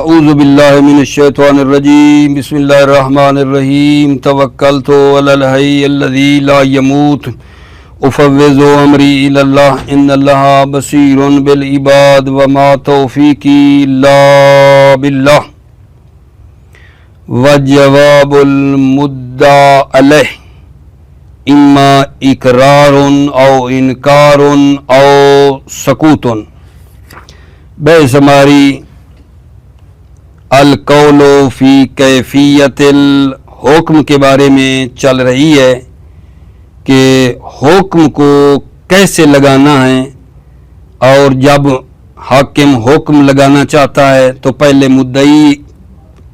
اعوذ باللہ من الشیطان الرجیم بسم اللہ الرحمن الرحیم توکلت علی الحی الذی لا یموت افوض امری الی اللہ ان اللہ بصیر بالعباد وما توفیقی الا باللہ وجواب المدعی علیہ اما اقرار او انکار او سکوت۔ بحث ہماری القول فی کیفیت الحکم کے بارے میں چل رہی ہے کہ حکم کو کیسے لگانا ہے، اور جب حاکم حکم لگانا چاہتا ہے تو پہلے مدعی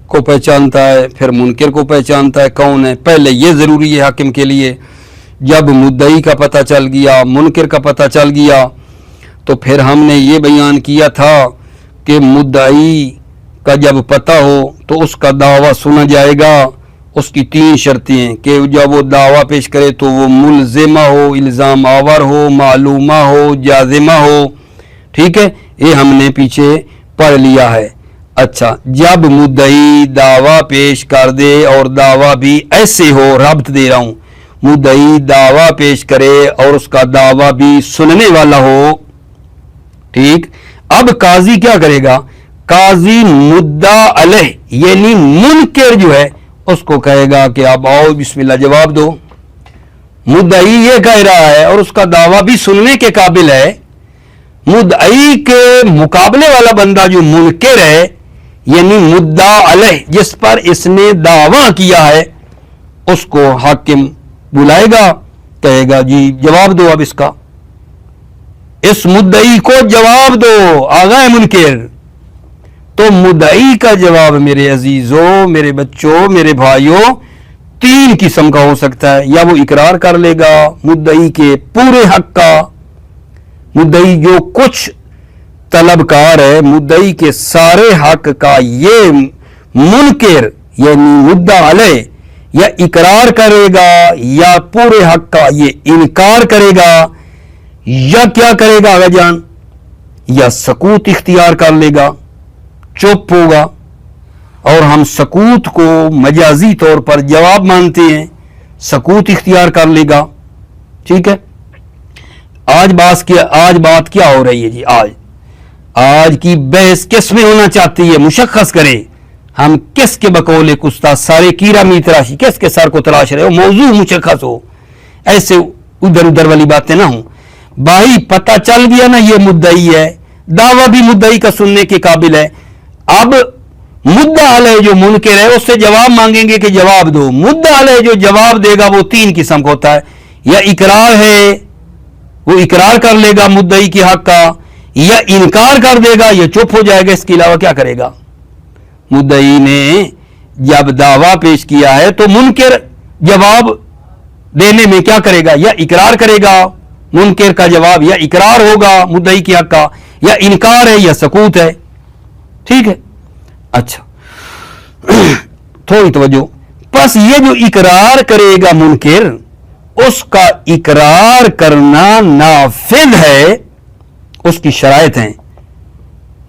کو پہچانتا ہے، پھر منکر کو پہچانتا ہے کون ہے۔ پہلے یہ ضروری ہے حاکم کے لیے، جب مدعی کا پتہ چل گیا، منکر کا پتہ چل گیا، تو پھر ہم نے یہ بیان کیا تھا کہ مدعی کا جب پتہ ہو تو اس کا دعویٰ سنا جائے گا۔ اس کی تین شرطیں ہیں کہ جب وہ دعویٰ پیش کرے تو وہ ملزمہ ہو، الزام آور ہو، معلومہ ہو، جازمہ ہو، ٹھیک ہے، یہ ہم نے پیچھے پڑھ لیا ہے۔ اچھا، جب مدعی دعویٰ پیش کر دے اور دعویٰ بھی ایسے ہو، ربط دے رہا ہوں، مدعی دعویٰ پیش کرے اور اس کا دعویٰ بھی سننے والا ہو، ٹھیک، اب قاضی کیا کرے گا؟ قاضی مدعی علیہ یعنی منکر جو ہے اس کو کہے گا کہ اب آؤ بسم اللہ جواب دو۔ مدعی یہ کہہ رہا ہے اور اس کا دعویٰ بھی سننے کے قابل ہے، مدعی کے مقابلے والا بندہ جو منکر ہے یعنی مدعی علیہ جس پر اس نے دعویٰ کیا ہے، اس کو حاکم بلائے گا، کہے گا جی جواب دو، اب اس کا، اس مدعی کو جواب دو آغا منکر۔ تو مدعی کا جواب میرے عزیزوں، میرے بچوں، میرے بھائیوں، تین قسم کا ہو سکتا ہے۔ یا وہ اقرار کر لے گا مدعی کے پورے حق کا، مدعی جو کچھ طلبکار ہے مدعی کے سارے حق کا، یہ منکر یعنی مدعی علیہ یا اقرار کرے گا یا پورے حق کا یہ انکار کرے گا، یا کیا کرے گا آگا جان، یا سکوت اختیار کر لے گا، چپ ہوگا۔ اور ہم سکوت کو مجازی طور پر جواب مانتے ہیں، سکوت اختیار کر لے گا، ٹھیک ہے۔ آج بات کیا ہو رہی ہے جی؟ آج کی بحث کس میں ہونا چاہتی ہے؟ مشخص کرے، ہم کس کے بقول کستا سارے کیرا می تراشی، کس کے سر کو تلاش رہے ہو، موضوع مشخص ہو، ایسے ادھر ادھر والی باتیں نہ ہوں۔ بھائی پتہ چل گیا نا یہ مدعی ہے، دعویٰ بھی مدعی کا سننے کے قابل ہے۔ اب مدعی علیہ جو منکر ہے اس سے جواب مانگیں گے کہ جواب دو۔ مدعی علیہ جو جواب دے گا وہ تین قسم کا ہوتا ہے، یا اقرار ہے وہ اقرار کر لے گا مدعی کے حق کا، یا انکار کر دے گا، یا چپ ہو جائے گا، اس کے علاوہ کیا کرے گا؟ مدعی نے جب دعویٰ پیش کیا ہے تو منکر جواب دینے میں کیا کرے گا؟ یا اقرار کرے گا، منکر کا جواب یا اقرار ہوگا مدعی کے حق کا، یا انکار ہے یا سکوت ہے، ٹھیک ہے۔ اچھا تھوڑی توجہ، پس یہ جو اقرار کرے گا منکر، اس کا اقرار کرنا نافذ ہے، اس کی شرائط ہیں۔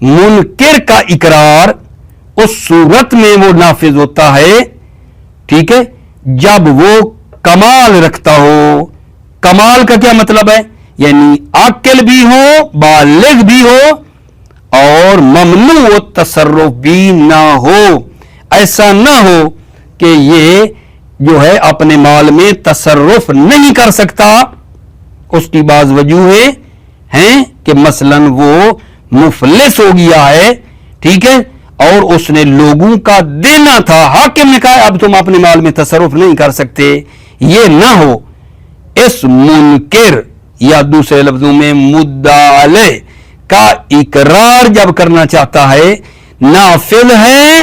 منکر کا اقرار اس صورت میں وہ نافذ ہوتا ہے، ٹھیک ہے، جب وہ کمال رکھتا ہو۔ کمال کا کیا مطلب ہے؟ یعنی عاقل بھی ہو، بالغ بھی ہو، اور ممنوع تصرف بھی نہ ہو۔ ایسا نہ ہو کہ یہ جو ہے اپنے مال میں تصرف نہیں کر سکتا، اس کی بعض وجوہیں ہیں کہ مثلا وہ مفلس ہو گیا ہے، ٹھیک ہے، اور اس نے لوگوں کا دینا تھا، حاکم نے کہا اب تم اپنے مال میں تصرف نہیں کر سکتے، یہ نہ ہو۔ اس منکر یا دوسرے لفظوں میں مدعی علیہ کا اقرار جب کرنا چاہتا ہے، نافذ ہے،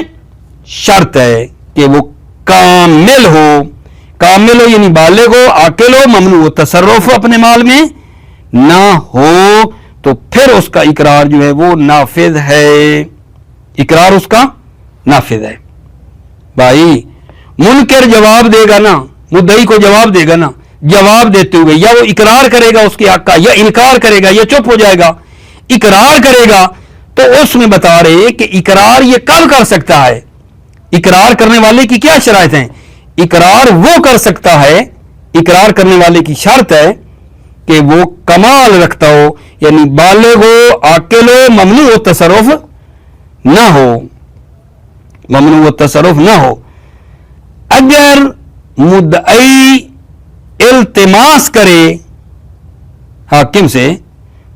شرط ہے کہ وہ کامل ہو یعنی بالغ ہو، عاقل ہو، ممنوع تصرف اپنے مال میں نہ ہو، تو پھر اس کا اقرار جو ہے وہ نافذ ہے، اقرار اس کا نافذ ہے۔ بھائی منکر جواب دے گا نا، مدعی کو جواب دے گا نا، جواب دیتے ہوئے یا وہ اقرار کرے گا اس کے حق کا، یا انکار کرے گا، یا چپ ہو جائے گا۔ اقرار کرے گا تو تو اس میں بتا رہے کہ اقرار یہ کب کر سکتا ہے, اقرار کرنے والے کی کیا شرائط ہیں. اقرار وہ کر سکتا ہے, اقرار کرنے والے کی شرط ہے کہ وہ کمال رکھتا ہو, یعنی بالغ ہو, عاقل ہو, ممنوع تصرف نہ ہو, ممنوع تصرف نہ ہو. اگر مدعی التماس کرے حاکم سے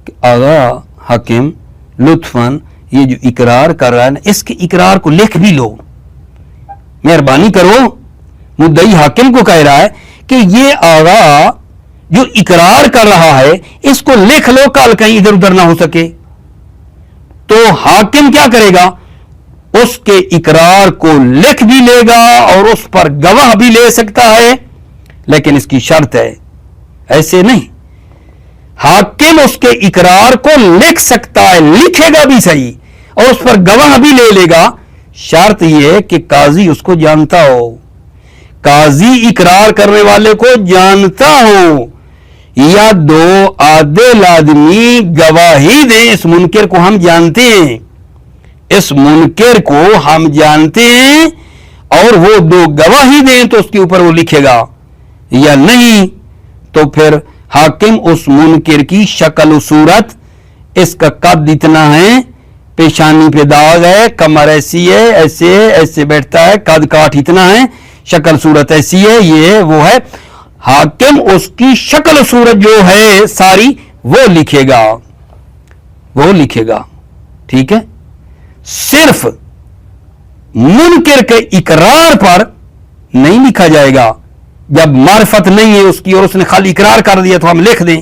کہ آغا حاکم لطفاً یہ جو اقرار کر رہا ہے نا, اس کے اقرار کو لکھ بھی لو, مہربانی کرو. مدعی حاکم کو کہہ رہا ہے کہ یہ آغا جو اقرار کر رہا ہے اس کو لکھ لو, کل کہیں ادھر ادھر نہ ہو سکے. تو حاکم کیا کرے گا, اس کے اقرار کو لکھ بھی لے گا اور اس پر گواہ بھی لے سکتا ہے, لیکن اس کی شرط ہے, ایسے نہیں. حاکم اس کے اقرار کو لکھ سکتا ہے, لکھے گا بھی صحیح اور اس پر گواہ بھی لے لے گا. شرط یہ ہے کہ قاضی اس کو جانتا ہو, قاضی اقرار کرنے والے کو جانتا ہو, یا دو عادل آدمی گواہی دیں, اس منکر کو ہم جانتے ہیں, اس منکر کو ہم جانتے ہیں, اور وہ دو گواہی دیں تو اس کے اوپر وہ لکھے گا, یا نہیں تو پھر حاکم اس منکر کی شکل و صورت, اس کا قد اتنا ہے, پیشانی پہ داغ ہے, کمر ایسی ہے, ایسے ایسے بیٹھتا ہے, قد کاٹ اتنا ہے, شکل صورت ایسی ہے, یہ وہ ہے. حاکم اس کی شکل و صورت جو ہے ساری وہ لکھے گا, وہ لکھے گا. ٹھیک ہے, صرف منکر کے اقرار پر نہیں لکھا جائے گا جب معرفت نہیں ہے اس کی اور اس نے خالی اقرار کر دیا تو ہم لکھ دیں.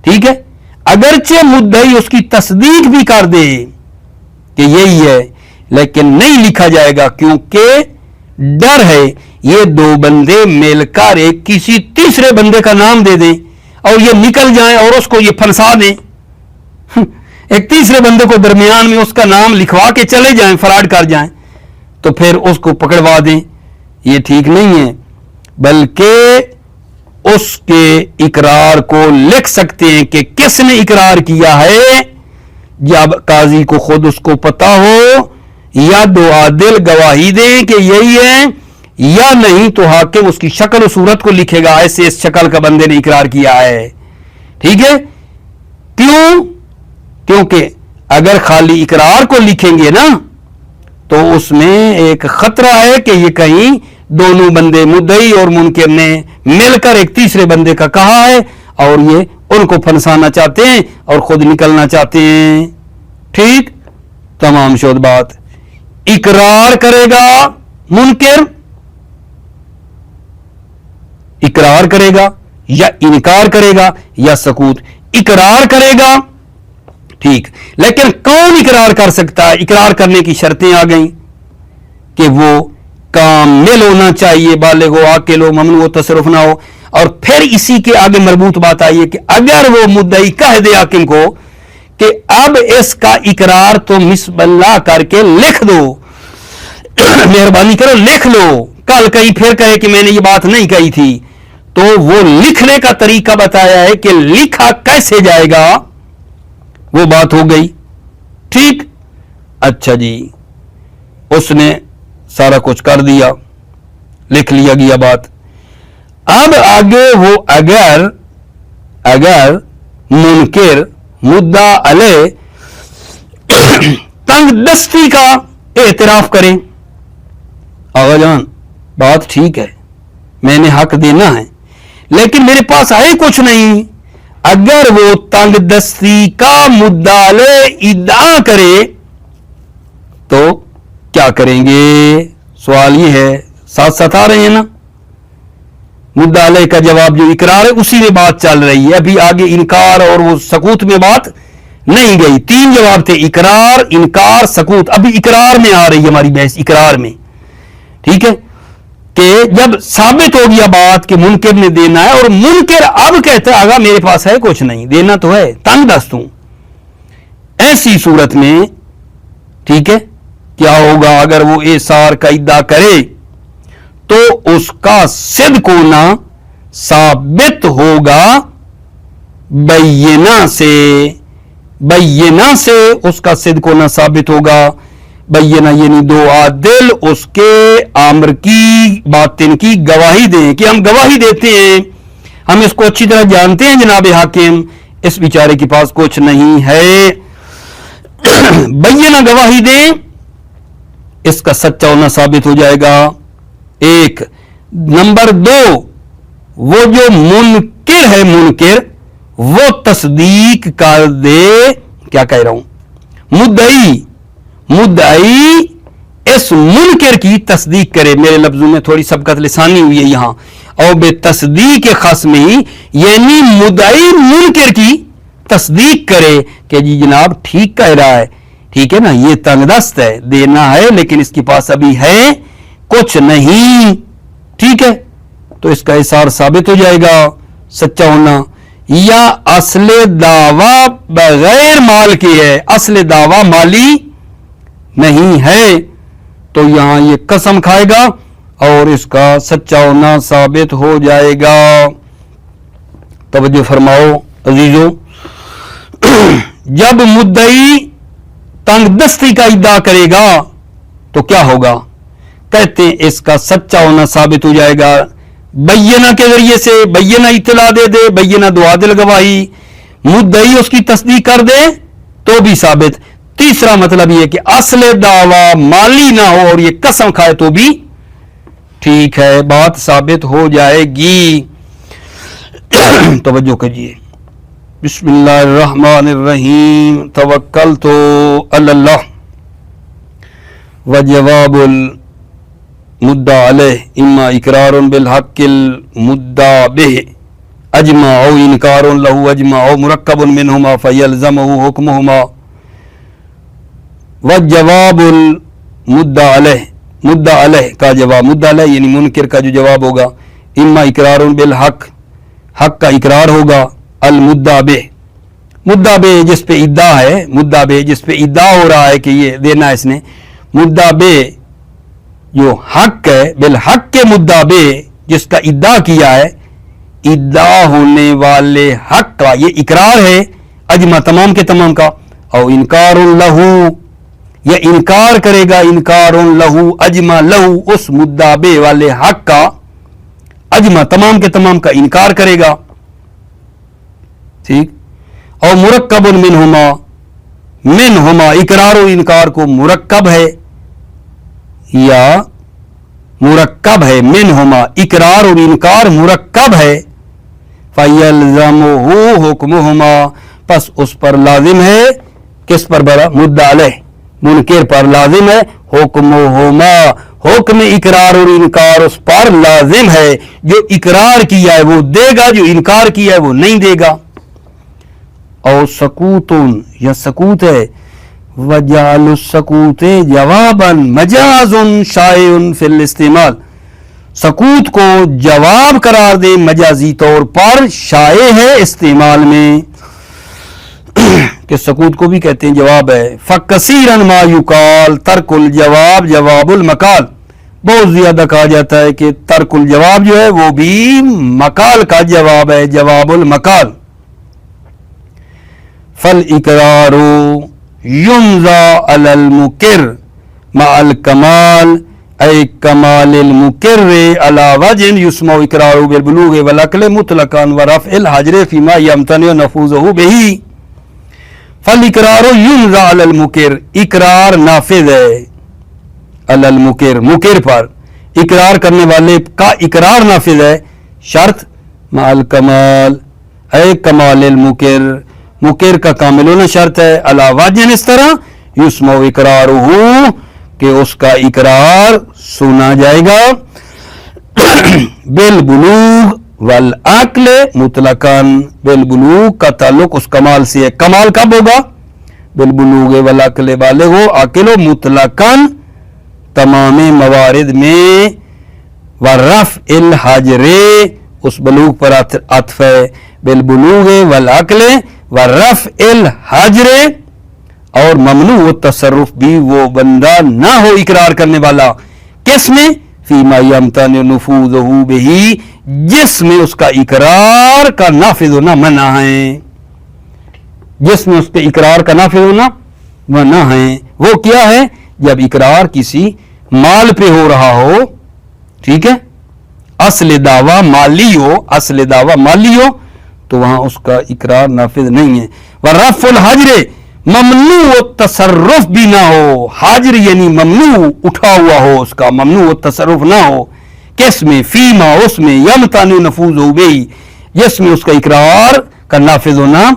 ٹھیک ہے, اگرچہ مدعی اس کی تصدیق بھی کر دے کہ یہی ہے, لیکن نہیں لکھا جائے گا, کیونکہ ڈر ہے یہ دو بندے مل کر ایک کسی تیسرے بندے کا نام دے دیں اور یہ نکل جائیں اور اس کو یہ پھنسا دیں, ایک تیسرے بندے کو درمیان میں اس کا نام لکھوا کے چلے جائیں, فراڈ کر جائیں, تو پھر اس کو پکڑوا دیں. یہ ٹھیک نہیں ہے, بلکہ اس کے اقرار کو لکھ سکتے ہیں کہ کس نے اقرار کیا ہے, جب قاضی کو خود اس کو پتا ہو, یا دو عادل گواہی دیں کہ یہی ہے, یا نہیں تو حاکم اس کی شکل و صورت کو لکھے گا, ایسے اس شکل کا بندے نے اقرار کیا ہے. ٹھیک ہے, کیوں, کیونکہ اگر خالی اقرار کو لکھیں گے نا تو اس میں ایک خطرہ ہے کہ یہ کہیں دونوں بندے مدعی اور منکر نے مل کر ایک تیسرے بندے کا کہا ہے اور یہ ان کو پھنسانا چاہتے ہیں اور خود نکلنا چاہتے ہیں. ٹھیک, تمام شد بات. اقرار کرے گا منکر, اقرار کرے گا یا انکار کرے گا یا سکوت. اقرار کرے گا, ٹھیک, لیکن کون اقرار کر سکتا ہے؟ اقرار کرنے کی شرطیں آ گئیں کہ وہ کامل ہونا چاہیے, بالغ ہو, عاقل ہو, ممنوع تصرف نہ ہو. اور پھر اسی کے آگے مربوط بات آئی ہے کہ اگر وہ مدعی کہہ دے حاکم کو کہ اب اس کا اقرار تو بسم اللہ کر کے لکھ دو, مہربانی کرو لکھ لو, کل کہیں پھر کہے کہ میں نے یہ بات نہیں کہی تھی, تو وہ لکھنے کا طریقہ بتایا ہے کہ لکھا کیسے جائے گا, وہ بات ہو گئی. ٹھیک, اچھا جی, اس نے سارا کچھ کر دیا, لکھ لیا گیا بات. اب آگے وہ اگر منکر مدعا علیہ تنگ دستی کا اعتراف کریں, آغا جان بات ٹھیک ہے, میں نے حق دینا ہے, لیکن میرے پاس ہے کچھ نہیں, اگر وہ تنگ دستی کا مدعا علیہ ادعا کرے تو کیا کریں گے؟ سوال یہ ہے, ساتھ ساتھ آ رہے ہیں نا, مدعا علیہ کا جواب جو اقرار ہے اسی میں بات چل رہی ہے, ابھی آگے انکار اور وہ سکوت میں بات نہیں گئی. 3 جواب تھے, اقرار, انکار, سکوت. ابھی اقرار میں آ رہی ہے ہماری بحث, اقرار میں. ٹھیک ہے, کہ جب ثابت ہو گیا بات کہ منکر نے دینا ہے اور منکر اب کہتا ہے آگا میرے پاس ہے کچھ نہیں, دینا تو ہے, تنگ دست ہوں, ایسی صورت میں ٹھیک ہے کیا ہوگا؟ اگر وہ اعصار کا ادعا کرے تو اس کا صدق ہونا ثابت ہوگا بینہ سے, बैयना से उसका सिद्क होना साबित होगा। बैयना यानी दो आदिल उसके आम्र की बातिन की गवाही दें, कि हम गवाही देते हैं, हम इसको अच्छी तरह जानते हैं जनाब हाकिम, इस बेचारे के पास कुछ नहीं है। बैयना गवाही दें, इसका सच्चा होना साबित हो जाएगा। एक नंबर दो, वो जो मुनकिर है, मुनकिर वो तस्दीक कर दे, क्या कह रहा हूं, मुद्दई, मुद्दई इस मुनकिर की तस्दीक करे। मेरे लफ्जों में थोड़ी सबकत लिसानी हुई है यहां, और बे तस्दीक खस्मी यानी मुद्दई मुनकिर की तस्दीक करे कि जी जनाब ठीक कह रहा है, ठीक है ना, ये तंगदस्त है, देना है लेकिन इसके पास अभी है कुछ नहीं, ठीक है, तो इसका इसार साबित हो जाएगा सच्चा होना। या असले दावा बगैर माल की है, असले दावा माली नहीं है, तो यहां ये कसम खाएगा और इसका सच्चा होना साबित हो जाएगा। तवज्जो फरमाओ अजीजों, जब मुद्दई तंगदस्ती का इद्दा करेगा तो क्या होगा, कहते हैं इसका सच्चा होना साबित हो जाएगा बैयना के जरिए से। बैयना इत्तला दे दे, बैयना दो आदिल गवाही, मुद्दई उसकी तस्दीक कर दे तो भी साबित। तीसरा मतलब यह कि असले दावा माली ना हो और ये कसम खाए तो भी ठीक है, बात साबित हो जाएगी। तवज्जो कीजिए, बिस्मिल्लाहिर्रहमानिर्रहीम, तवक्कलतु अल्लाह व जवाबुल मुद्दा अलैह इम्मा इकरारुन बिल हक्किल मुद्दा बिह अजमा औ इनकारुन लहू अजमा औ मुरक्कबुन मिनहुमा फयल्ज़मुहु हुक्मुहुमा व जवाबुल मुद्दा अलैह, मुद्दा अलैह का जवाब, मुद्दा अलैह यानी मुनकिर का जो जवाब होगा, इम्मा इकरारुन बिल हक, हक का इकरार होगा, अल मुद्दा बे, मुद्दा बे जिस पे इद्दा है, मुद्दा बे जिस पे इद्दा हो रहा है कि ये देना है इसने, मुद्दा बे जो हक है, बिल हक के मुद्दा बे जिसका इद्दा किया है, इद्दा होने वाले हक का ये इकरार है, अजमा तमाम के तमाम का, और इनकारुन लहू ये इनकार करेगा, इनकारुन लहू अजमा लहू उस मुद्दा बे वाले हक का, अजमा तमाम के तमाम का इनकार करेगा, ठीक। और मुरक्कबुन मिनहुमा, मिनहुमा इकरार और इनकार को मुरक्कब है या मुरक्कब है, मिनहुमा इकरार और इनकार मुरक्कब है, फयल्ज़मुहु हुक्मुहुमा बस उस पर लाजिम है, किस पर बरा, मुद्दा अलैह मुनकिर पर लाजिम है, हुक्मुहुमा हुक्म इकरार और इनकार उस पर लाजिम है, जो इकरार किया है वो देगा, जो इनकार किया है वो नहीं देगा। और सकूतुन या सकूत है, वजालुस सकूते जवाबन मजाजुन शायउन फिल इस्तेमाल, सकूत को जवाब करार दे मजाजी तौर पर शाये है इस्तेमाल में, कि सकूत को भी कहते हैं जवाब है। फकसीरन मा युकाल तर्कुल जवाब जवाबुल मकाल, बहुत ज्यादा कहा जाता है कि तर्कुल जवाब जो है वो भी मकाल का जवाब है, जवाबुल मकाल। फल इकरारू युमजा अलल मुकिर माल कमाल ऐ कमालिल मुकिर अला वजन युस्मउ इकरारू बिल बुलूग वल अक्ल मुतलकन व रफ़इल हजर फीमा यमतनि नफूज़हु बिही। फल इकरारू युमजा अलल मुकिर, इकरार नाफिज है अलल मुकिर, मुकिर पर इकरार करने वाले का इकरार नाफिज है, शर्त माल कमाल ऐ कमालिल मुकिर, मुकिर का कामिल होना शर्त है, अला वाजन इस तरह युस्मउ इकरारुहु कि उसका इकरार सुना जाएगा, बिल बुलूग वल अक्ल मुतलकन, बिल बुलूग का ताल्लुक उस कमाल से है, कमाल कब होगा, बिल बुलूग वल अक्ल बालिग हो, अकिल मुतलकन तमाम मवारिद में, व रफ़इल हजरे उस बलूग पर अत्फ है, बिल बुलूग वल अक्ल व रफ़इल हजरे, और ममनू वो तसर्रुफ भी वो बंदा ना हो इकरार करने वाला, किसमें, फीमा यमतनि नफूज़हु बिही, जिसमें उसका इकरार का नाफिज होना मना है। जिसमें उसके इकरार का नाफिज होना मना है। वो क्या है? जब इकरार किसी माल पे हो रहा हो, ठीक है, असल दावा माली हो, असल दावा माली हो, तो वहां उसका इकरार नाफिज नहीं है। व रफ़ुल हजर ममनू व तसर्रुफ भी ना हो, हाजिर यानी ममनू उठा हुआ हो, उसका ममनू व तसर्रुफ ना हो, किसमें? फीमा उसमें, यमतानु नफूज हो गई, जिसमें उसका इकरार का नाफिज होना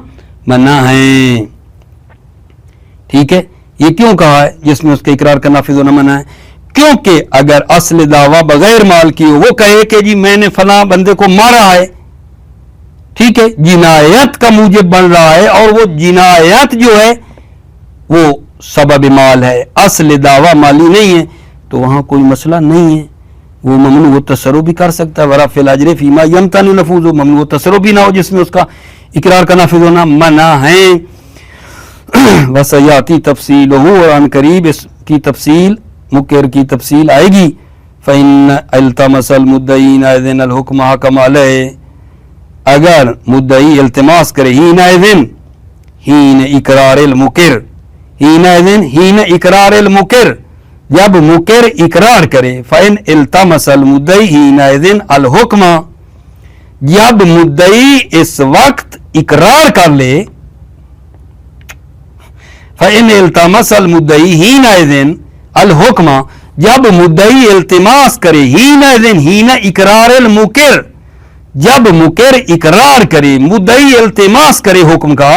मना है। ठीक है, ये क्यों कहा है जिसमें उसका इकरार का नाफिज होना मना है? क्योंकि अगर असल दावा बगैर माल की हो, वो कहे कि जी मैंने फला बंदे को मारा है, ठीक है, जिनायत का मूजिब बन रहा है, और वो जिनायत जो है वो सबब माल है, असल दावा माली नहीं है, तो वहां कोई मसला नहीं है, वो ममनू वो तसर्रुफ भी कर सकता है। वरा फिल अजर फीमा यमतानु नफूज हो, ममनू वो तसर्रुफ भी ना हो जिसमें उसका इकरार का नाफिज होना मना है। वसयाती तफसील हो, और अन करीब इसकी तफसील मुकर की तफसील आएगी। फ़इन अल्तमसल मुद्दईन अज़न अल हुक्म हकम अलैहि, अगर मुद्दई इल्तिमास करे हीन इकरार मुकिर, हीन इकरार मुकिर, जब मुकिर इकरार करे, फ़इन इल्तमसल मुद्दई हीन अल हुक्म, जब मुद्दई इस वक्त इकरार कर ले, फ़इन इल्तमसल मुद्दई हीन अल हुक्म, जब मुद्दई इल्तिमास करे हीन इकरार मुकिर, जब मुकिर इकरार करे, मुद्दई इल्तिमास करे हुक्म का,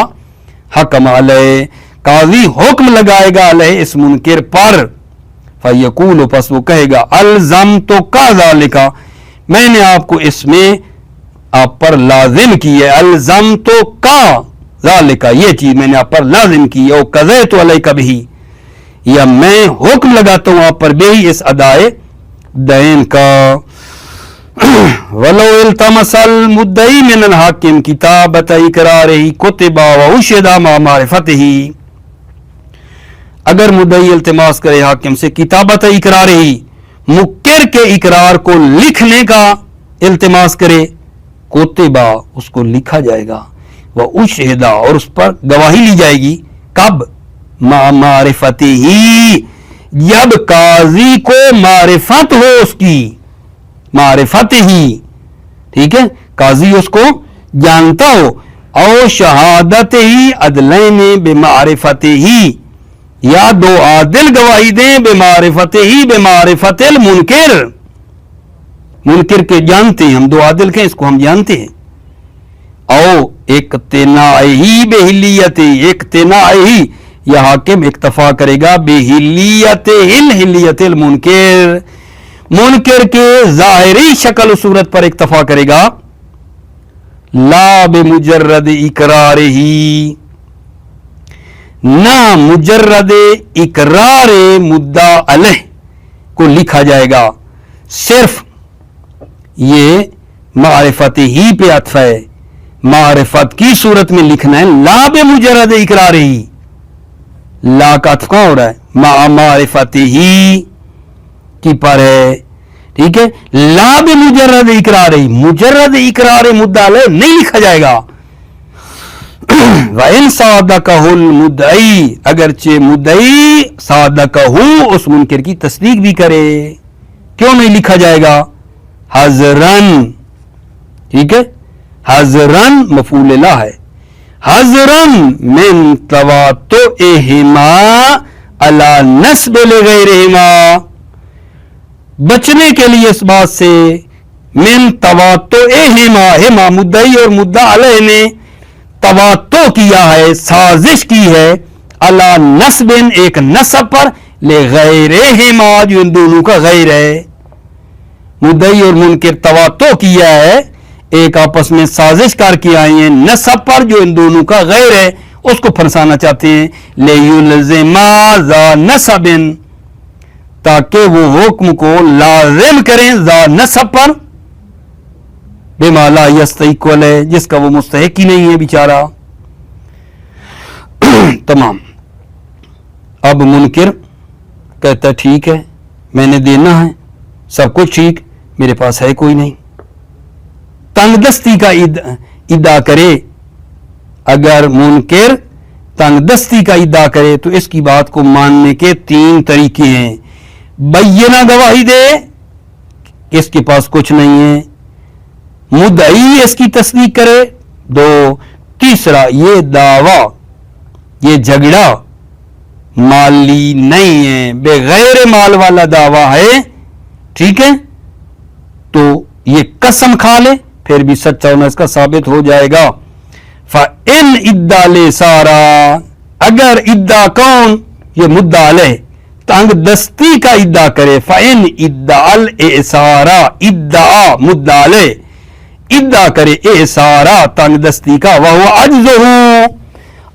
हकम अलैहि, काजी हुक्म लगाएगा अलैहि इस मुनकिर पर, फयकूल, पस वो कहेगा अलज़म तो का ज़ालिका, मैंने आपको इसमें आप पर लाजिम की है, अलज़म तो का ज़ालिका, ये चीज मैंने आप पर लाजिम की है, और कज़े तो अलैका बिही, या मैं हुक्म लगाता हूं आप पर बेही इस अदाए दैन का। वलो इल्तमसल मुद्दई मिनल हाकिम किताबत इकरारिही कुतिबा व उशिदा मा मारिफतिही, अगर मुद्दई इल्तिमास करे हाकिम से किताबत इकरारिही, मुक्किर के इकरार को लिखने का इल्तिमास करे, कुतिबा उसको लिखा जाएगा, व उशिदा और उस पर गवाही ली जाएगी, कब? मा मारिफतिही, जब काजी को मारिफत हो उसकी, मारिफत ही, ठीक है, काजी उसको जानता हो, और शहादत ही अदलैन बेमारिफत ही, या दो आदिल गवाही दें बेमारिफत ही, बेमारिफतिल मुनकिर, मुनकिर के जानते हैं हम, दो आदिल के इसको हम जानते हैं, और एक तेनाही बेहिलियत, एक तेनाही, यह हाकिम इक्तफा करेगा बेहिलियत हिलियतिल मुनकिर, मुनकिर के ज़ाहिरी शक्ल सूरत पर इक्तफा करेगा, ला बेमुजर्रद इकरारिही, ना मुजर्रद इकरार मुद्दा अलैह को लिखा जाएगा, सिर्फ ये मारिफत ही पे अत्फ है, मारिफत की सूरत में लिखना है, ला बेमुजर्रद इकरारिही, ला का अत्फ कहां हो रहा है? मा मारिफत ही की पर है, ठीक है, ला बेमुजर्रद इकरारिही, मुजर्रद इकरार मुद्दा अलैह नहीं लिखा जाएगा। वइन सादकहुल मुद्दई, अगरचे मुद्दई सादकहु उस मुनकिर की तस्दीक भी करे, क्यों नहीं लिखा जाएगा? हजरन, ठीक है, हजरन मफूल ला है, हजरन मिन तवातो एहिमा अला नस्ब लिगैरिहिमा, बचने के लिए इस बात से, मिन तवातो एहिमा, हिमा मुद्दई और मुद्दा अलैह ने तवातो किया है, साजिश की है, अला नस्बिन एक नस्ब पर, ले गैरिहिमा जो इन दोनों का गैर है, मुद्दई और मुनकिर तवातो किया है, एक आपस में साजिश करके आए हैं नस्ब पर जो इन दोनों का गैर है, उसको फंसाना चाहते हैं, ले युलज़िमा ज़ा नस्बिन, ताकि वो हुक्म को लाजिम करें ज़ा नस्ब पर, बिमा ला यस्तहिक़ अलैह, जिसका वो मुस्तहिक ही नहीं है बेचारा। तमाम। अब मुनकिर कहता ठीक है मैंने देना है, सब कुछ ठीक, मेरे पास है कोई नहीं, तंगदस्ती का इद्दा करे। अगर मुनकिर تنگ دستی کا ادعا کرے تو اس کی بات کو ماننے کے 3 طریقے ہیں. بینہ گواہی دے اس کے پاس کچھ نہیں ہے, مدعی اس کی تصدیق کرے 2, تیسرا یہ دعویٰ یہ جھگڑا مالی نہیں ہے, بغیر مال والا دعویٰ ہے, ٹھیک ہے, تو یہ قسم کھا لے پھر بھی سچا ہونا اس کا ثابت ہو جائے گا. فَإِنْ اِدَّا لِسَارَا, اگر ادعا کون, یہ مدعا علیہ تنگ دستی کا ادعا کرے, فَإِنْ اِدَّعَ الْإِسَارَا, ادعا مدعا علیہ ادعا کرے اِسارا تنگ دستی کا, وَهُوَ عَجْزُهُ,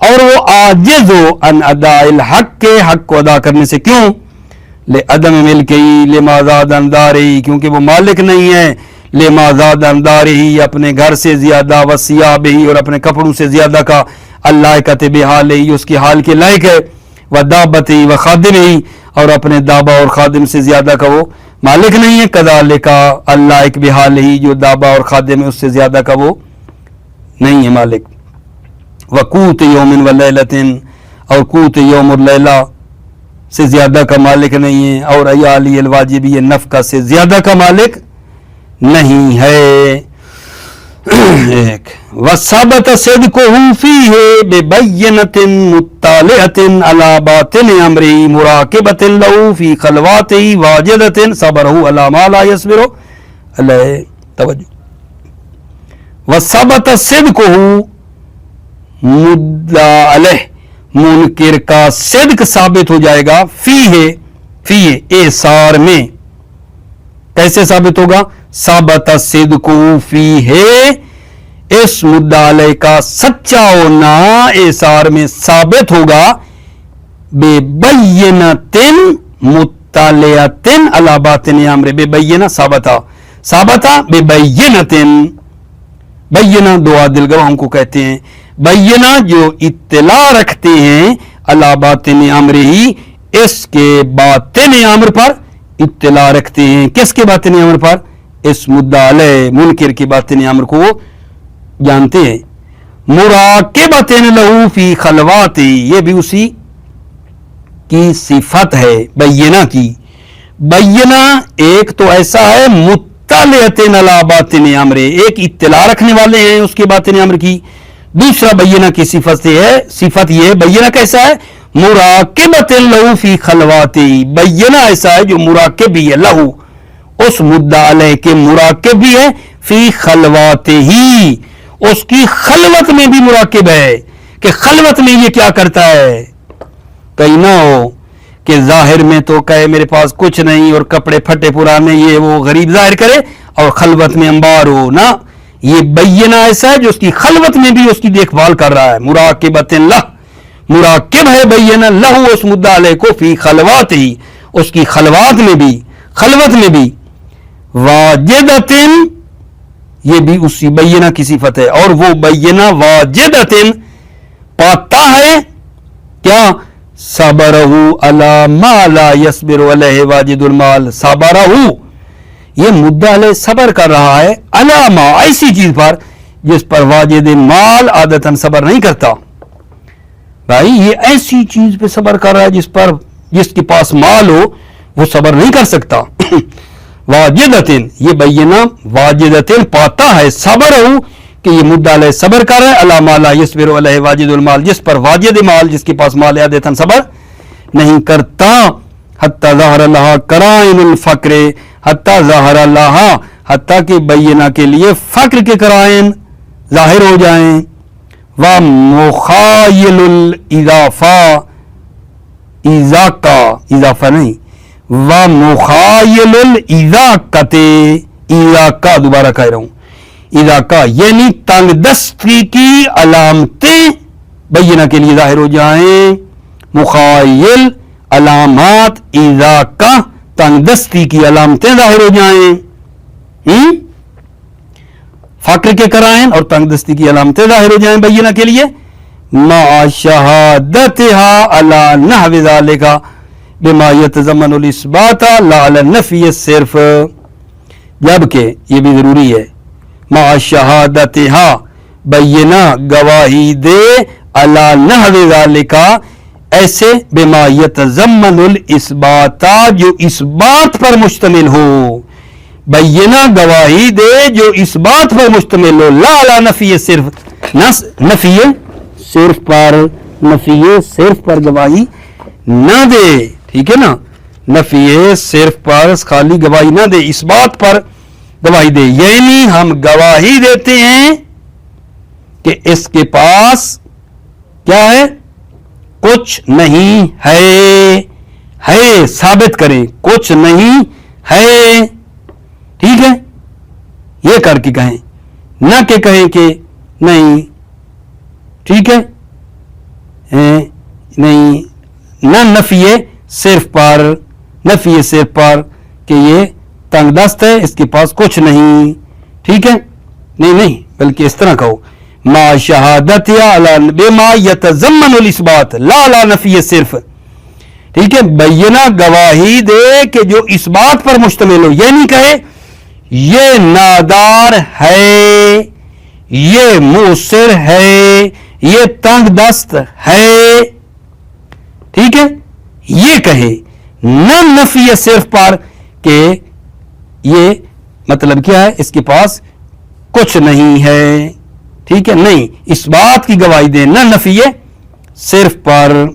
اور وہ عاجز ہو ان اداء الحق کے حق کو ادا کرنے سے. کیوں؟ لِعَدَمِ مِلْكِهِ لِمَا زَادَ عَنْ دَارِهِ, کیونکہ وہ مالک نہیں ہے, لِمَا زَادَ عَنْ دَارِهِ اپنے گھر سے زیادہ, وَثِيَابِهِ اور اپنے کپڑوں سے زیادہ کا, اللائقۃ بِحَالِهِ اس کی حال کے لائق ہے, وَدَابَتِهِ وَخَادِمِهِ اور اپنے دابا اور خادم سے زیادہ کا وہ مالک نہیں ہے, كَذَلِكَ اللائق بِحَالِهِ جو دابا اور خادم ہے اس سے زیادہ کا وہ نہیں ہے مالک. وقوت یوم ولیلۃ اور قوت یوم اور لیلہ سے زیادہ کا مالک نہیں ہے, اور عیالی الواجبی نفقہ سے زیادہ کا مالک نہیں ہے. ایک وثبت صدقه فيه ببينة مطلعة على باطن امره مراقبة له في خلواته واجدة صبره على ما لا يصبر عليه. توجہ, وثبت صدقه مدعا علیہ منکر کا صدق ثابت ہو جائے گا, فیہ اعصار میں. کیسے ثابت ہوگا؟ ثابت صدقہ فیہ, اس مدعا علیہ کا سچا ہونا اعصار میں ثابت ہوگا, ببینۃ مطلعۃ علی باطن امر, ببینہ ثابتہ ببینۃ, بینہ دو عادل گواہ ہم کو کہتے ہیں, بینہ جو اطلاع رکھتے ہیں علی باطن امر ہی اس کے باطن امر پر اطلاع رکھتے ہیں. کس کے باطن امر پر؟ اس مدعا علیہ منکر کے باطن امر کو وہ جانتے ہیں. مراقبۃ لہ فی خلواتی, یہ بھی اسی کی صفت ہے بینہ کی. بینہ ایک تو ایسا ہے مطلعۃ علی باطن امر, ایک اطلاع رکھنے والے ہیں اس کے باطن امر کی. دوسرا بینہ کی صفت یہ ہے, بینہ کیسا ہے؟ مراقبۃ لہ فی خلواتی, بینہ ایسا ہے جو مراقب بھی ہے, لہو اس مدعا علیہ کے مراقب بھی ہے, فی خلواتہ اس کی خلوت میں بھی مراقب ہے کہ خلوت میں یہ کیا کرتا ہے. کہیں نہ ہو کہ ظاہر میں تو کہے میرے پاس کچھ نہیں اور کپڑے پھٹے پرانے یہ وہ غریب ظاہر کرے اور خلوت میں انبار ہو نہ, یہ بینہ ایسا ہے جو اس کی خلوت میں بھی اس کی دیکھ بھال کر رہا ہے. مراقبۃ لہ, مراقب ہے بینہ لہو اس مدعا علیہ کو, فی خلوات ہی اس کی خلوات میں بھی, خلوت میں بھی. واجدۃ یہ بھی اسی بینہ کی صفت ہے, اور وہ بینہ واجدۃ پاتا ہے کیا؟ صبرہ علی ما لا یصبر علیہ واجد المال, صبرہ یہ مدعا علیہ صبر کر رہا ہے علی ما ایسی چیز پر جس پر واجد مال عادتاً صبر نہیں کرتا. بھائی یہ ایسی چیز پہ صبر کر رہا ہے جس کے پاس مال ہو وہ صبر نہیں کر سکتا. واجدۃ یہ بینہ واجدۃ پاتا ہے, صبر ہو کہ یہ مدعا علیہ صبر کر رہا ہے, علی ما لا یصبر علیہ واجد المال جس پر واجد مال جس کے پاس مال عادتاً صبر نہیں کرتا. حتی ظاہر لہا قرائن الفقر, حتی ظاہر لہا حتیٰ کہ بینہ کے لیے فقر کے قرائن ظاہر ہو جائیں. ومخایل الاضافہ, اضافہ نہیں, ومخایل الاضاقۃ, اضاقہ دوبارہ کہہ رہا ہوں, اضاقہ یعنی تنگ دستی کی علامتیں بینہ کے لیے ظاہر ہو جائیں. مخایل علامات, اضاقہ تنگ دستی کی علامتیں ظاہر ہو جائیں, فقر کے قرائن اور تنگ دستی کی علامتیں ظاہر ہو جائیں بینہ کے لیے. مع شہادتها علی نحو ذالک بما یتضمن الاثبات لا علی النفی الصرف, جبکہ یہ بھی ضروری ہے مع شہادتها بینہ گواہی دے अला नहवे ज़ालिका, ऐसे बिमा यतज़म्मनुल इस्बाता, जो इस बात पर मुश्तमिल हो, बैयना गवाही दे जो इस बात पर मुश्तमिल हो, ला अला नफी सिर्फ, नफी सिर्फ पर, नफी सिर्फ पर गवाही ना दे, ठीक है ना, नफी सिर्फ पर खाली गवाही ना दे, इस बात पर गवाही दे, यानी हम गवाही देते हैं कि इसके पास क्या है, कुछ नहीं है, साबित करें कुछ नहीं है, ठीक है, ये करके कहें, ना कि कहें कि नहीं, ठीक है, नहीं, ना नफिए सिर्फ पर, नफिए सिर्फ पर कि ये तंग दस्त है, इसके पास कुछ नहीं, ठीक है, नहीं, बल्कि इस तरह कहो, मा शहादत या अला बिमा यतज़म्मनुल इस्बात ला अला नफी सिर्फ, ठीक है, बैना गवाही दे कि जो इस बात पर मुश्तमिल हो, ये नहीं कहे ये नादार है, ये मुसिर है, ये तंग दस्त है, ठीक है, ये कहे, न नफी सिर्फ पर के ये मतलब क्या है, इसके पास कुछ नहीं है, ठीक है, नहीं, इस बात की गवाही दे, न नफी सिर्फ पर,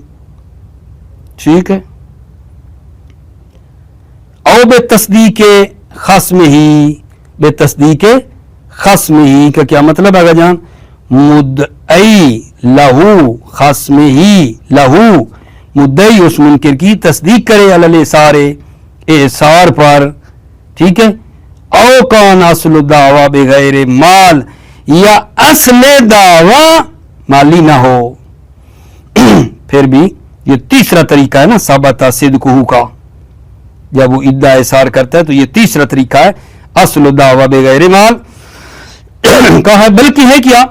ठीक है, और बेतस्दीक खस्म ही, बेतस्दीक खस्म ही का क्या मतलब है जान, मुद्दई लहू, खस्म ही लहू, मुद्दई उस मुनकर की तस्दीक करे, अलल सारे एसार पर, ठीक है, औ कान असल दावा बगैर माल, या असले दावा माली ना हो, फिर भी ये तीसरा तरीका है ना साबता सिद्कुहू का, जब वो इद्दा एसार करता है तो ये तीसरा तरीका है, असल दावा बगैर माल कहा है, बल्कि है क्या,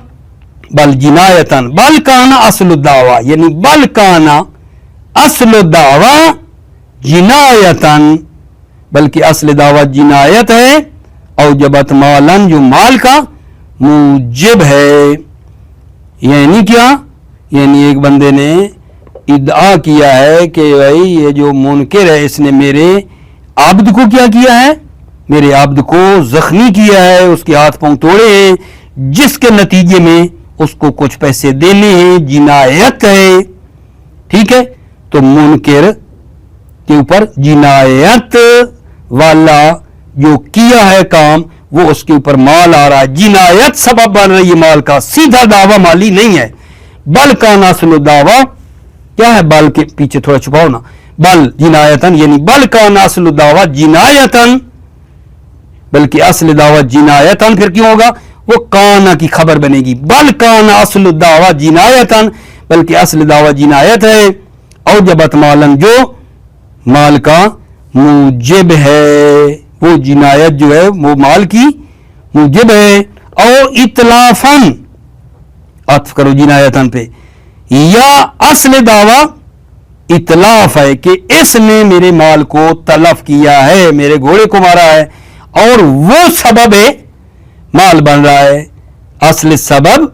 बल जिनायतन, बल काना असल दावा, यानी बल काना असल दावा जिनायतन, बल्कि असल दावा जिनायत है, और जबत मालन, जो माल का मुजिब है, यानी क्या, यानी एक बंदे ने इद्दा किया है कि भाई ये जो मुनकिर है इसने मेरे आब्द को क्या किया है, मेरे आब्द को जख्मी किया है, उसके हाथ पांव तोड़े हैं, जिसके नतीजे में उसको कुछ पैसे देने हैं, जिनायत है, ठीक है, तो मुनकिर के ऊपर जिनायत वाला जो किया है काम, वो उसके ऊपर माल आ रहा है, जिनायत सबब बन रही है माल का, सीधा दावा माली नहीं है, बल का नासुल दावा क्या है, बल के पीछे थोड़ा छुपाओ ना, बल जिनायतन, यानी बल का नासुल दावा जिनायतन, बल्कि असल दावा जिनायतन, फिर क्यों होगा, वो काना की खबर बनेगी, बल काना असल दावा जिनायतन, बल्कि असल दावा जिनायत है, और जबत मालन, जो माल का मुजिब है, वो जिनायत जो है वो माल की मुजिब है, और इतलाफन, अत्फ करो जिनायतन पे, या असल दावा इतलाफ है कि इसने मेरे माल को तलफ किया है, मेरे घोड़े को मारा है, और वो सबब है माल बन रहा है, असल सबब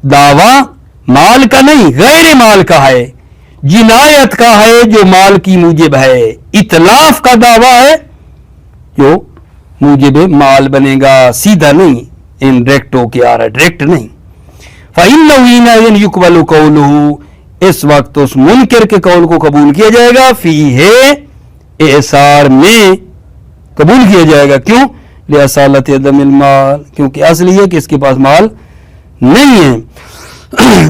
दावा माल का नहीं, गैर माल का है, जिनायत का है जो माल की मुजिब है, इतलाफ का दावा है जो मुजिब माल बनेगा, सीधा नहीं, इनडायरेक्ट होके आ रहा है, डायरेक्ट नहीं, फ़इन्नहु युक़बलु क़ौलुहु, इस वक्त उस मुनकिर के कौल को कबूल किया जाएगा, फीहे एसार में कबूल किया जाएगा, क्यों, लिअसालत अदमिल माल, क्योंकि असली है कि इसके पास माल नहीं है,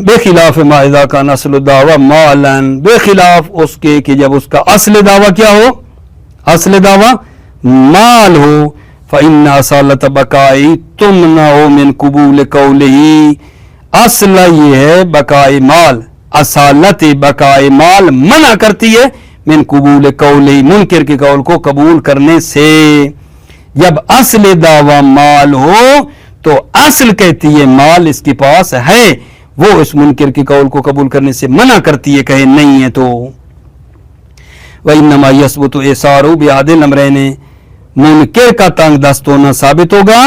बेखिलाफ माइदा का नस्ल दावा मालन, बेखिलाफ उसके कि जब उसका असल दावा क्या हो, असल दावा माल हो, फ़इन्ना असालत बकाई तुमनअ मिन क़बूल क़ौलिही, असल ये है बकाए माल, असालत बकाए माल मना करती है मिन क़बूल क़ौलिही, मुनकिर के कौल को कबूल करने से, जब असल दावा माल हो तो असल कहती है माल इसके पास है, वो इस मुनकिर के कौल को कबूल करने से मना करती है, कहे नहीं है तो, वइन्नमा यसबुतु एसारु बिअहदिल अमरैन, मुनकिर का तंग दस्त होना साबित होगा,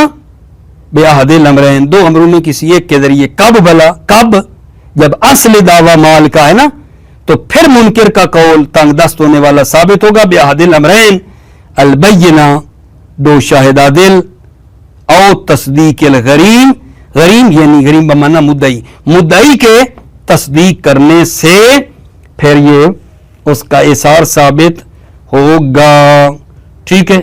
बिअहदिल अमरैन, दो अमरों में किसी एक के जरिए, कब भला, कब, जब असली दावा माल का है ना तो फिर मुनकिर का कौल तंग दस्त होने वाला साबित होगा। बेहदिल अमरैन अलबैना, दो शाहिदा दिल, और तस्दीक गरीम, गरीम यानी गरीम बमाना मुद्दई, मुद्दई के तस्दीक करने से फिर ये उसका इसार साबित होगा। ठीक है।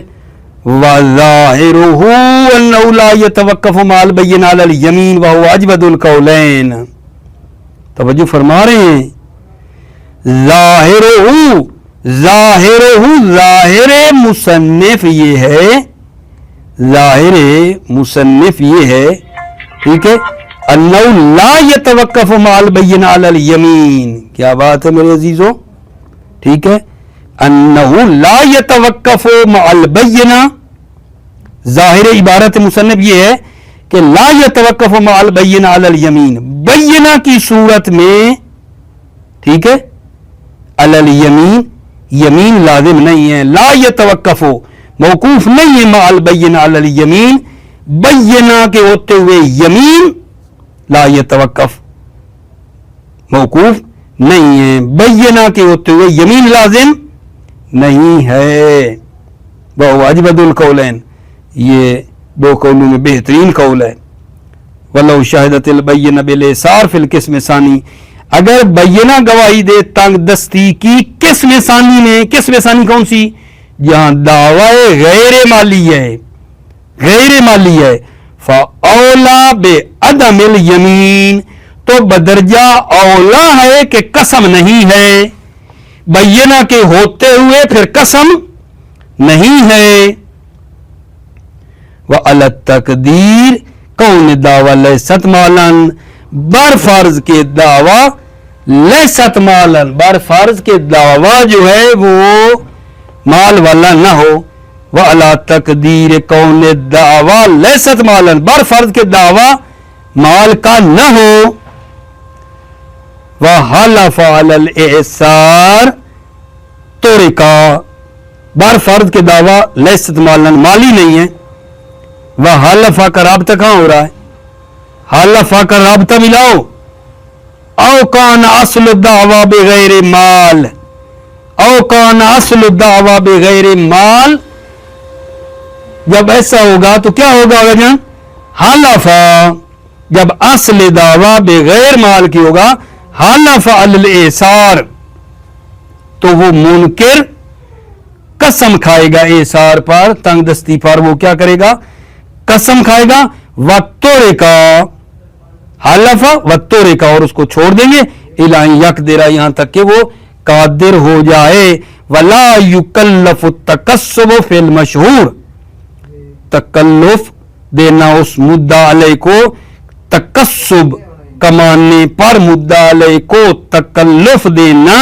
वज़ाहिरुहु अन्नहु ला यतवक्कफु माल बैयिन अलल यमीन व हुवा अजवदुल कौलैन। तवज्जो फरमा रहे हैं। ज़ाहिरुहु, ज़ाहिरुहु, ज़ाहिर मुसन्निफ ये है, ज़ाहिर मुसन्निफ ये है, ठीक है, अन्नहु ला यतवक्कफु माल बैयिन अलल यमीन। क्या बात है मेरे अजीजों, ठीक है। अन्नहु ला यतवक्कफु माल बैयिना, ज़ाहिर इबारत मुसन्निफ ये है कि ला यतवक्कफु माल बैयिना अलल यमीन, बैयिना की सूरत में, ठीक है, अलल यमीन, यमीन लाजिम नहीं है, ला यतवक्कफु मौकूफ नहीं है, माल बैयिना अलल यमीन, बैयिना के होते हुए यमीन ला यतवक्कफ मौकूफ नहीं है, बैयिना के होते हुए यमीन लाजिम नहीं है। वह अजवदुल कौलैन, ये दो कौलों में बेहतरीन कौल है। वलौ शाहिदतिल बैयिना बिल इसार फिल किस्म सानी, अगर बैयिना गवाही दे तंग दस्ती की किस्म सानी में, किस्म सानी कौन सी, जहां दावाए गैर माली है, गैर माली है, फऔला बे अदमिल यमीन, तो बदरजा औला है कि कसम नहीं है, बैयिना के होते हुए फिर कसम नहीं है। व अल तकदीर कौन दावा लैसत मालन, बर फर्ज के दावा लैसत मालन, बर फर्ज के दावा जो है वो माल वाला ना हो। व अला तकदीर कौन दावा लैसत मालन, बर फर्ज के दावा माल का न हो। वह हलफ अलल एसार तोरिका, बर फर्ज के दावा लैसत मालन माली नहीं है। वह हलफा का राबता कहां हो रहा है, हलफा का राबता मिलाओ। औ कान असल दावा बगैर माल, औ कान असल दावा बगैर माल, जब ऐसा होगा तो क्या होगा वजन, हलफा, जब असल दावा बगैर माल की होगा, हलफा अलल एसार, तो वो मुनकिर कसम खाएगा एसार पर, तंग दस्ती पर वो क्या करेगा, कसम खाएगा। वत्तोरे का हलफा वत्तोरे का, और उसको छोड़ देंगे, इला यक देरा, यहां तक कि वो कादिर हो जाए। वला युकल्लफ तकस्सुब फिल मशहूर, तकल्लुफ देना उस मुद्दा अलय को, तकस्सुब कमाने पर मुद्दा अलय को तकल्लुफ देना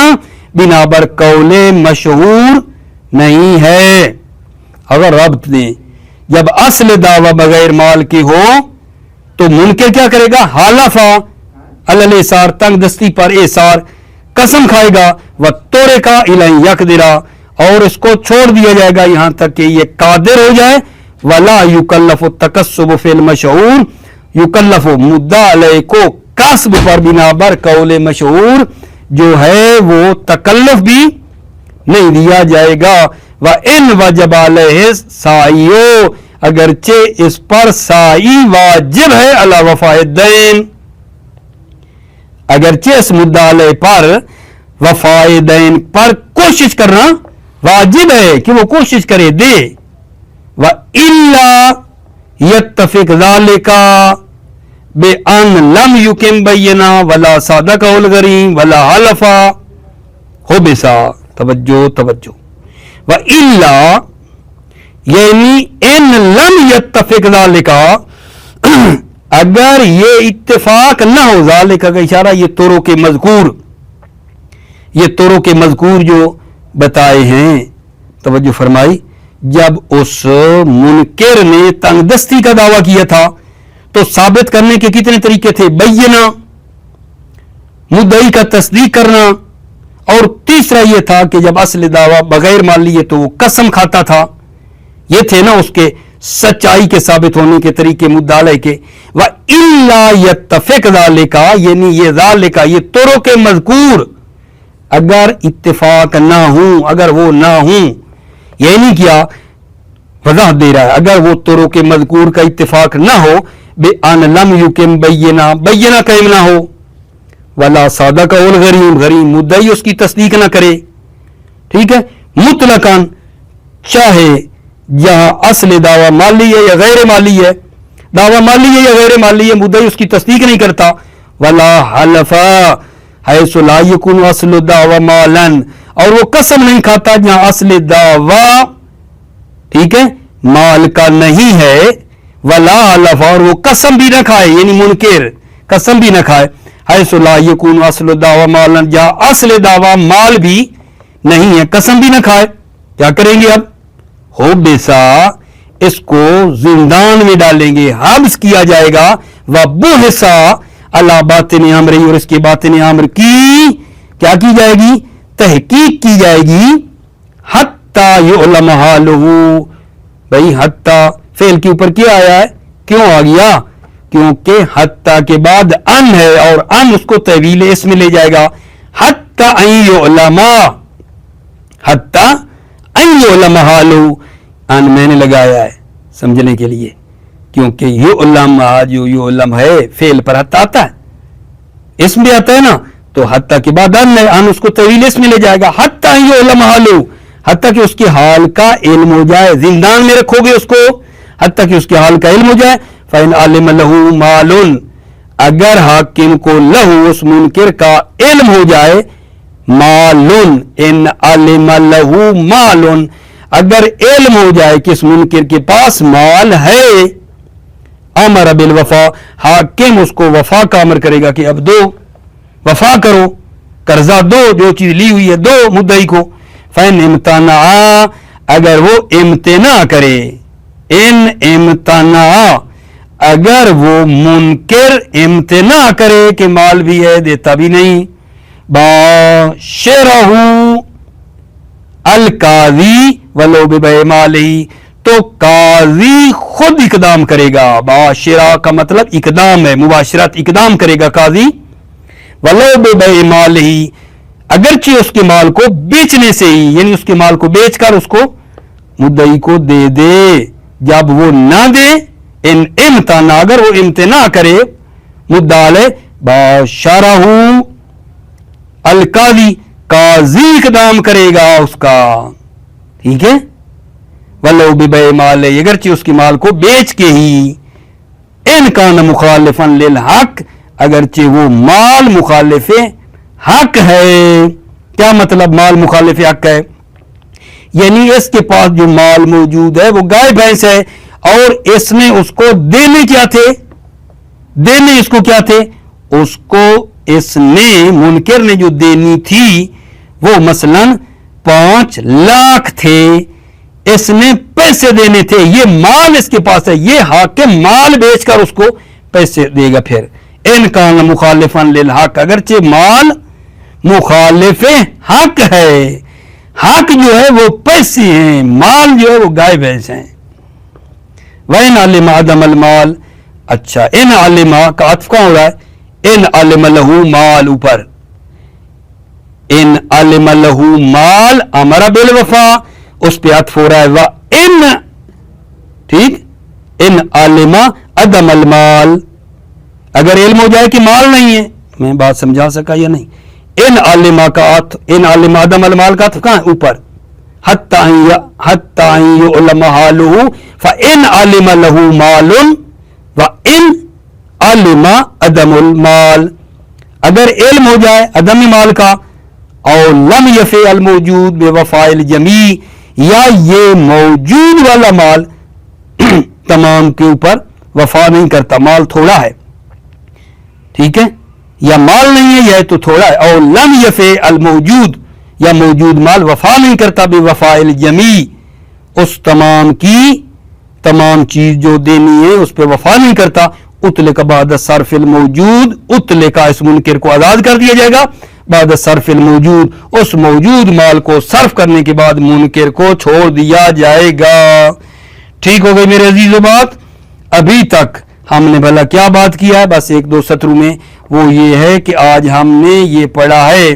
बिना बर कौले मशहूर नहीं है। अगर रब्त दें, जब असल दावा बगैर माल की हो तो मुनकिर क्या करेगा, हालफा अलल एसार, तंग दस्ती पर एसार, कसम खाएगा। व तोरे का इलाही यकदिरा, और इसको छोड़ दिया जाएगा यहां तक कि ये कादिर हो जाए। वला युकल्लफ तकस्सुब फिल मशहूर, युकल्लफ मुद्दा अलय को कसब पर बिना बर कौले मशहूर जो है वो तकल्लुफ भी नहीं दिया जाएगा। व इन वजब अलैहि साइयो, अगरचे इस पर साई वाजिब है, अला वफाए दैन, अगरचे इस मुद्दा अलय पर वफाए दैन पर कोशिश करना वाजिब है कि वो कोशिश करे दे। व इल्ला यत्तफिक ज़ालिका बे अन लम युकिम बैयना वला सादका उल गरीम वला हलफा हो बेसा। तवज्जो तवज्जो। व इल्ला यानी इन लम यत्तफिक ज़ालिका, अगर ये इत्तेफाक न हो, ज़ालिका का इशारा ये तोरों के मज़कूर, ये तोरों के मज़कूर जो बताए हैं, तवज्जो फरमाई। जब उस मुनकिर ने तंगदस्ती का दावा किया था तो साबित करने के कितने तरीके थे, बैयना, मुद्दई का तस्दीक करना, और तीसरा यह था कि जब असली दावा बगैर मान लिए तो वो कसम खाता था। ये थे ना उसके सच्चाई के साबित होने के तरीके मुद्दाले के, व इल्ला यत्तफिक ज़ालिका, यानी ये ज़ालिका, ये तुरुक मज़कूर अगर इत्तिफाक ना हो, अगर वो ना हो, यानी क्या वज़ाहत दे रहा है, अगर वो तुरुक मज़कूर का इत्तिफाक ना हो, बे अन लम युकिम बैयना, बैयना कायम ना हो, वला सादा का उल गरीम, गरीम मुद्दई उसकी तस्दीक ना करे, ठीक है, मुतलकन, चाहे जहां असल दावा माली है या गैर माली है, दावा माली है या गैर माली है, मुद्दई उसकी तस्दीक नहीं करता, वला हलफा हैसु ला यकुन असलु दावा मालन, और वो कसम नहीं खाता जहां असल दावा, ठीक है, माल का नहीं है, वला हलफा, और वो कसम भी न खाए, यानी मुनकिर कसम भी न खाए, हैसु ला यकुन असलु दावा मालन, जहां असल दावा माल भी नहीं है, कसम भी न खाए, क्या करेंगे अब? हो बेसा, इसको जिंदान में डालेंगे, हब्स किया जाएगा, व बुहसा अला बातिन अमरी, और इसकी बातिन अमर की क्या की जाएगी? तहकीक की जाएगी, हत्ता युअलम हालहू, भाई हत्ता फेल के ऊपर क्या आया है, क्यों आ गया? क्योंकि हत्ता के बाद अन है, और अन उसको तवील इसमें ले जाएगा, हत्ता अन युअलमा, हत्ता अन युअलम हालहू, अन मैंने लगाया है समझने के लिए, क्योंकि युअलम, जो युअलम है फेल पर हत्ता आता है, इसम भी आता है ना, तो हत्ता के बाद अन है, अन उसको तवील इसमें ले जाएगा, हत्ता अन युअलम हालहू, हत्ता कि उसके हाल का इल्म हो जाए, जिंदान में रखोगे उसको, हत्ता कि उसके हाल का इल्म हो जाए, फ़इन आलिम लहू मालुन, अगर हाकिम को लहू उस मुनकिर का इल्म हो जाए, मालुन, इन आलिम लहू मालुन, अगर इल्म हो जाए कि इस मुनकिर के पास माल है, अमर बिल वफा, हाकिम उसको वफा का अमर करेगा कि अब दो, वफा करो, कर्जा दो, जो चीज ली हुई है दो मुद्दई को, फैन इम्तना, अगर वो इम्तना करे, इन इम्तना, अगर वो मुनकिर इम्तना करे कि माल भी है देता भी नहीं, बाशिरहू अल काजी वलो बिबै माली, तो काजी खुद इकदाम करेगा, बाशिरा का मतलब इकदाम है, मुबाशरत इकदाम करेगा काजी, वलो बिबै माली, अगरचे उसके माल को बेचने से ही, यानी उसके माल को बेचकर उसको मुद्दई को दे दे, जब वो ना दे, इन इम्तना, अगर वो इम्तना करे, मुद्दाले बाशरहू अल काजी, काजी इकदाम करेगा उसका, ठीक है, वलो बिबै माल, अगरचे उसके माल को बेच के ही, इन कान मुखालिफन लिल हक, अगरचे वो माल मुखालिफ हक है, क्या मतलब माल मुखालिफ हक है? यानी इसके पास जो माल मौजूद है वो गाय भैंस है, और इसने उसको देने क्या थे, देने इसको क्या थे, उसको इसने मुनकिर ने जो देनी थी वो मसलन 5 लाख थे, इसने पैसे देने थे, ये माल इसके पास है, ये हाकिम माल बेचकर उसको पैसे देगा। फिर इन कान मुखालिफन लिल हक, अगरचे माल मुखालिफ हक है, हक जो है वो पैसे हैं, माल जो है वो गाय भैंस हैं। वह इन आलिमा अदम अल माल, अच्छा इन आलिमा का अत्फ कहाँ हो रहा है, इन आलिम लहू माल ऊपर, इन आलिम लहू माल अमरा बिल वफा, उस पे अत्फ हो रहा है, वह इन, ठीक, इन आलिमा अदम अल माल, अगर इल्म हो जाए कि माल नहीं है, मैं बात समझा सका या नहीं, इन आलिमा का अत्फ, इन आलिमा अदम अल माल का अत्फ कहाँ है ऊपर, हत्ता युअलम हालुहु फ इन आलिमा लहू मालुन व इन आलिमा अदमुल माल, अगर इल्म हो जाए अदम माल का, और लम यफे अल मौजूद बेवफाइल जमी, या ये मौजूद वाला माल तमाम के ऊपर वफा नहीं करता, माल थोड़ा है, ठीक है, या माल नहीं है यह तो थोड़ा है, और लम यफे अल मौजूद, या मौजूद माल वफा नहीं करता बेवफाइल जमी, उस तमाम की तमाम चीज जो देनी है उस पर वफा नहीं करता, उतले का बाद सरफिल मौजूद, उतले का इस मुनकिर को आजाद कर दिया जाएगा, बाद सरफिल मौजूद, उस मौजूद माल को सर्फ करने के बाद मुनकिर को छोड़ दिया जाएगा, ठीक हो गई मेरे अजीजों बात। अभी तक हमने भला क्या बात किया है, बस एक दो सत्रों में, वो ये है कि आज हमने ये पढ़ा है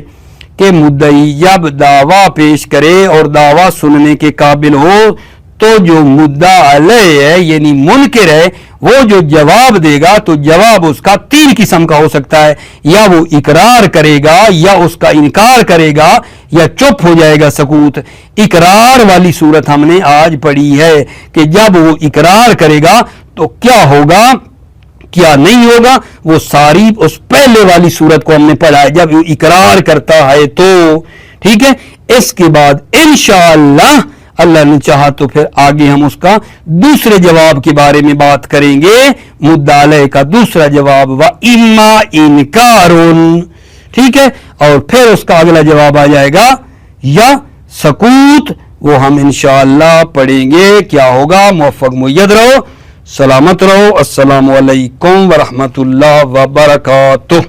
कि मुद्दई जब दावा पेश करे और दावा सुनने के काबिल हो तो जो मुद्दा अलैह है यानी मुनकिर है वो जो जवाब देगा तो जवाब उसका तीन किस्म का हो सकता है, या वो इकरार करेगा या उसका इनकार करेगा या चुप हो जाएगा सकूत। इकरार वाली सूरत हमने आज पढ़ी है कि जब वो इकरार करेगा तो क्या होगा क्या नहीं होगा, वो सारी उस पहले वाली सूरत को हमने पढ़ा है जब वो इकरार करता है तो। ठीक है, इसके बाद इंशाअल्लाह अल्लाह ने चाहा तो फिर आगे हम उसका दूसरे जवाब के बारे में बात करेंगे, मुद्दा अलैह का दूसरा जवाब, व इम्मा इनकारुन। ठीक है, और फिर उसका अगला जवाब आ जाएगा या सकूत, वो हम इंशाअल्लाह पढ़ेंगे। क्या होगा, मुवफ़्फ़क़ मुय्यद रहो, सलामत रहो। अस्सलामु अलैकुम व रहमतुल्लाह व बरकातुहू।